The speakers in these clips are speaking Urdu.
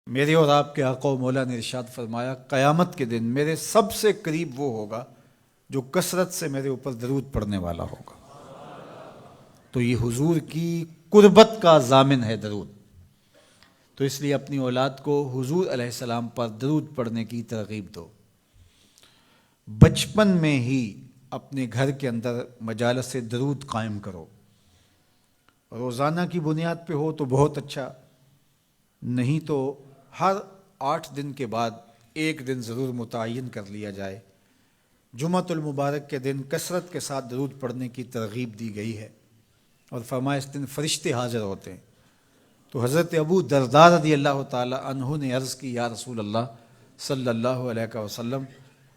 میرے اور آپ کے آقا و مولا نے ارشاد فرمایا، قیامت کے دن میرے سب سے قریب وہ ہوگا جو کثرت سے میرے اوپر درود پڑھنے والا ہوگا۔ تو یہ حضور کی قربت کا ضامن ہے درود۔ تو اس لیے اپنی اولاد کو حضور علیہ السلام پر درود پڑھنے کی ترغیب دو۔ بچپن میں ہی اپنے گھر کے اندر مجالس درود قائم کرو۔ روزانہ کی بنیاد پہ ہو تو بہت اچھا، نہیں تو ہر 8 دن کے بعد ایک دن ضرور متعین کر لیا جائے۔ جمعۃ المبارک کے دن کثرت کے ساتھ درود پڑھنے کی ترغیب دی گئی ہے، اور فرمایا اس دن فرشتے حاضر ہوتے ہیں۔ تو حضرت ابو درداء رضی اللہ تعالی عنہ نے عرض کی، یا رسول اللہ صلی اللہ علیہ وسلم،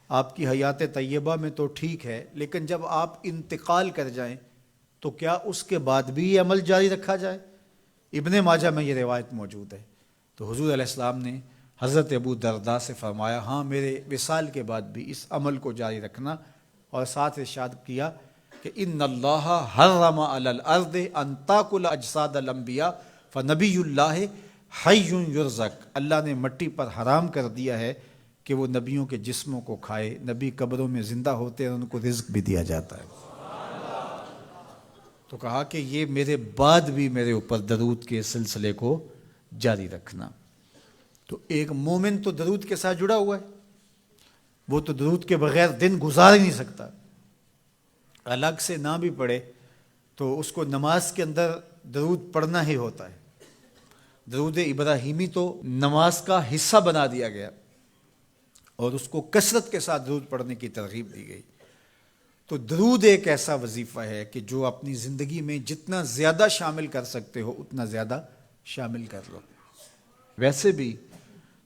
آپ کی حیات طیبہ میں تو ٹھیک ہے، لیکن جب آپ انتقال کر جائیں تو کیا اس کے بعد بھی یہ عمل جاری رکھا جائے؟ ابن ماجہ میں یہ روایت موجود ہے۔ تو حضور علیہ السلام نے حضرت ابو درداء سے فرمایا، ہاں میرے وصال کے بعد بھی اس عمل کو جاری رکھنا، اور ساتھ ارشاد کیا کہ ان اللہ حرم علی الارض ان تاکل اجساد الانبیاء فنبی اللہ حی یرزق۔ اللہ نے مٹی پر حرام کر دیا ہے کہ وہ نبیوں کے جسموں کو کھائے۔ نبی قبروں میں زندہ ہوتے ہیں، ان کو رزق بھی دیا جاتا ہے۔ تو کہا کہ یہ میرے بعد بھی میرے اوپر درود کے سلسلے کو جاری رکھنا۔ تو ایک مومن تو درود کے ساتھ جڑا ہوا ہے، وہ تو درود کے بغیر دن گزار ہی نہیں سکتا۔ الگ سے نہ بھی پڑھے تو اس کو نماز کے اندر درود پڑھنا ہی ہوتا ہے۔ درود ابراہیمی تو نماز کا حصہ بنا دیا گیا، اور اس کو کثرت کے ساتھ درود پڑھنے کی ترغیب دی گئی۔ تو درود ایک ایسا وظیفہ ہے کہ جو اپنی زندگی میں جتنا زیادہ شامل کر سکتے ہو اتنا زیادہ شامل کر لو۔ ویسے بھی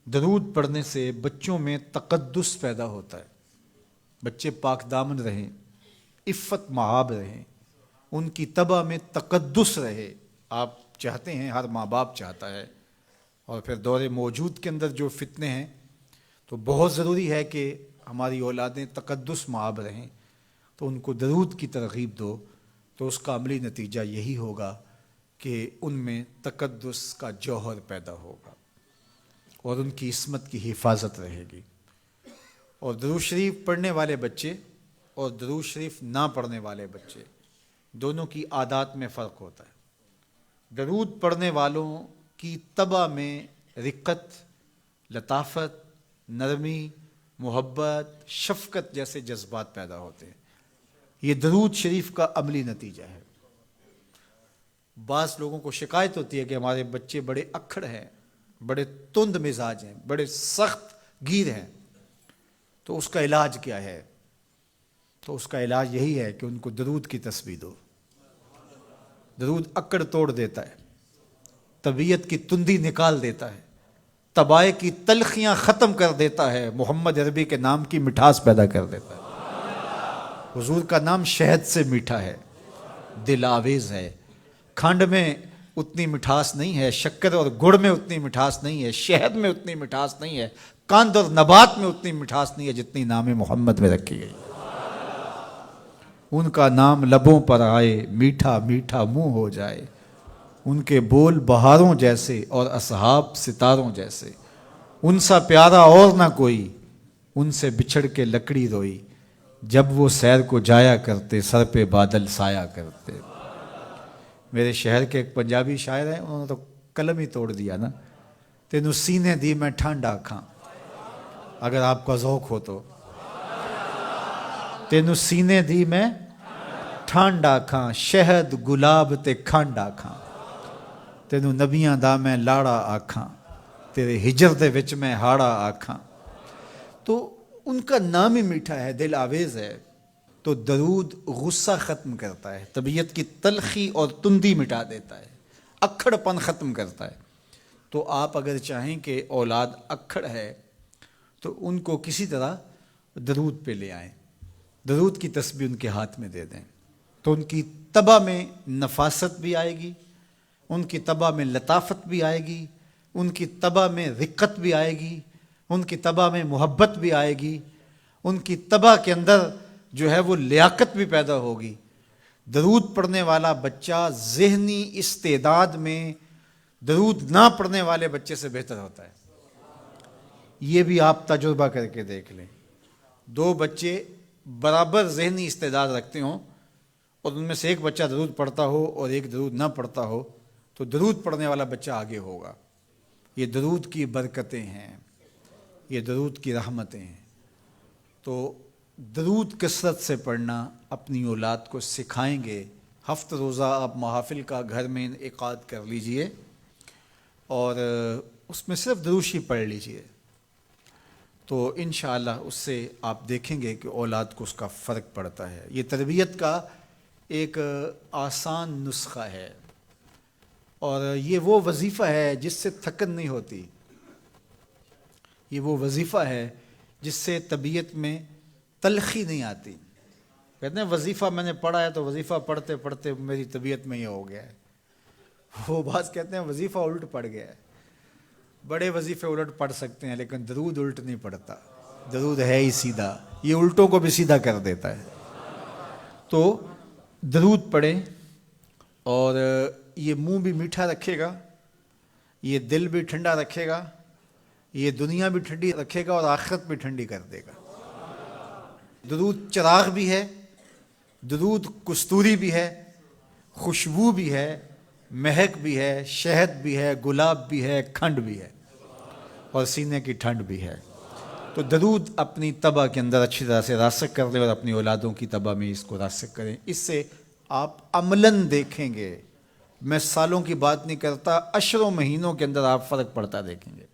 درود پڑھنے سے بچوں میں تقدس پیدا ہوتا ہے، بچے پاک دامن رہیں، عفت مآب رہیں، ان کی طبع میں تقدس رہے۔ آپ چاہتے ہیں، ہر ماں باپ چاہتا ہے، اور پھر دور موجود کے اندر جو فتنے ہیں تو بہت ضروری ہے کہ ہماری اولادیں تقدس مآب رہیں۔ تو ان کو درود کی ترغیب دو، تو اس کا عملی نتیجہ یہی ہوگا کہ ان میں تقدس کا جوہر پیدا ہوگا، اور ان کی عصمت کی حفاظت رہے گی۔ اور درود شریف پڑھنے والے بچے اور درود شریف نہ پڑھنے والے بچے دونوں کی عادات میں فرق ہوتا ہے۔ درود پڑھنے والوں کی طبع میں رقت، لطافت، نرمی، محبت، شفقت جیسے جذبات پیدا ہوتے ہیں۔ یہ درود شریف کا عملی نتیجہ ہے۔ بعض لوگوں کو شکایت ہوتی ہے کہ ہمارے بچے بڑے اکھڑ ہیں، بڑے تند مزاج ہیں، بڑے سخت گیر ہیں، تو اس کا علاج کیا ہے؟ تو اس کا علاج یہی ہے کہ ان کو درود کی تسبیح دو۔ درود اکڑ توڑ دیتا ہے، طبیعت کی تندی نکال دیتا ہے، طبائع کی تلخیاں ختم کر دیتا ہے، محمد عربی کے نام کی مٹھاس پیدا کر دیتا ہے۔ حضور کا نام شہد سے میٹھا ہے، دل آویز ہے۔ کھنڈ میں اتنی مٹھاس نہیں ہے، شکر اور گڑ میں اتنی مٹھاس نہیں ہے، شہد میں اتنی مٹھاس نہیں ہے، قند اور نبات میں اتنی مٹھاس نہیں ہے جتنی نام محمد میں رکھی گئی۔ ان کا نام لبوں پر آئے، میٹھا میٹھا منہ ہو جائے۔ ان کے بول بہاروں جیسے اور اصحاب ستاروں جیسے۔ ان سا پیارا اور نہ کوئی، ان سے بچھڑ کے لکڑی روئی۔ جب وہ سیر کو جایا کرتے، سر پہ بادل سایا کرتے۔ میرے شہر کے ایک پنجابی شاعر ہیں، انہوں نے تو قلم ہی توڑ دیا نا، تینوں سینے دی میں ٹھنڈ آکھاں۔ اگر آپ کا ذوق ہو تو تینوں سینے دی میں ٹھنڈ آکھاں، شہد گلاب تے کھنڈ آکھاں۔ تینوں نبیاں دا میں لاڑا آکھاں، تیرے ہجر دے وچ میں ہاڑا آکھاں۔ تو ان کا نام ہی میٹھا ہے، دل آویز ہے۔ تو درود غصہ ختم کرتا ہے، طبیعت کی تلخی اور تندی مٹا دیتا ہے، اکھڑ پن ختم کرتا ہے۔ تو آپ اگر چاہیں کہ اولاد اکھڑ ہے تو ان کو کسی طرح درود پہ لے آئیں، درود کی تسبیح ان کے ہاتھ میں دے دیں، تو ان کی طبع میں نفاست بھی آئے گی، ان کی طبع میں لطافت بھی آئے گی، ان کی طبع میں رقت بھی آئے گی، ان کی طبع میں محبت بھی آئے گی، ان کی طبع کے اندر جو ہے وہ لیاقت بھی پیدا ہوگی۔ درود پڑھنے والا بچہ ذہنی استعداد میں درود نہ پڑھنے والے بچے سے بہتر ہوتا ہے۔ یہ بھی آپ تجربہ کر کے دیکھ لیں، دو بچے برابر ذہنی استعداد رکھتے ہوں اور ان میں سے ایک بچہ درود پڑھتا ہو اور ایک درود نہ پڑھتا ہو، تو درود پڑھنے والا بچہ آگے ہوگا۔ یہ درود کی برکتیں ہیں، یہ درود کی رحمتیں ہیں۔ تو درود کثرت سے پڑھنا اپنی اولاد کو سکھائیں گے۔ ہفتہ روزہ آپ محافل کا گھر میں انعقاد کر لیجئے اور اس میں صرف دروشی پڑھ لیجئے، تو انشاءاللہ اس سے آپ دیکھیں گے کہ اولاد کو اس کا فرق پڑتا ہے۔ یہ تربیت کا ایک آسان نسخہ ہے اور یہ وہ وظیفہ ہے جس سے تھکن نہیں ہوتی، یہ وہ وظیفہ ہے جس سے طبیعت میں تلخی نہیں آتی۔ کہتے ہیں وظیفہ میں نے پڑھا ہے تو وظیفہ پڑھتے پڑھتے میری طبیعت میں یہ ہو گیا ہے، وہ بعض کہتے ہیں وظیفہ الٹ پڑ گیا ہے۔ بڑے وظیفے الٹ پڑھ سکتے ہیں لیکن درود الٹ نہیں پڑتا، درود ہے ہی سیدھا، یہ الٹوں کو بھی سیدھا کر دیتا ہے۔ تو درود پڑھیں اور یہ منہ بھی میٹھا رکھے گا، یہ دل بھی ٹھنڈا رکھے گا، یہ دنیا بھی ٹھنڈی رکھے گا اور آخرت بھی ٹھنڈی کر دے گا۔ درود چراغ بھی ہے، درود کستوری بھی ہے، خوشبو بھی ہے، مہک بھی ہے، شہد بھی ہے، گلاب بھی ہے، کھنڈ بھی ہے اور سینے کی ٹھنڈ بھی ہے۔ تو درود اپنی طبع کے اندر اچھی طرح سے راسخ کر لیں اور اپنی اولادوں کی طبع میں اس کو راسخ کریں۔ اس سے آپ عملاً دیکھیں گے، میں سالوں کی بات نہیں کرتا، اشروں مہینوں کے اندر آپ فرق پڑتا دیکھیں گے۔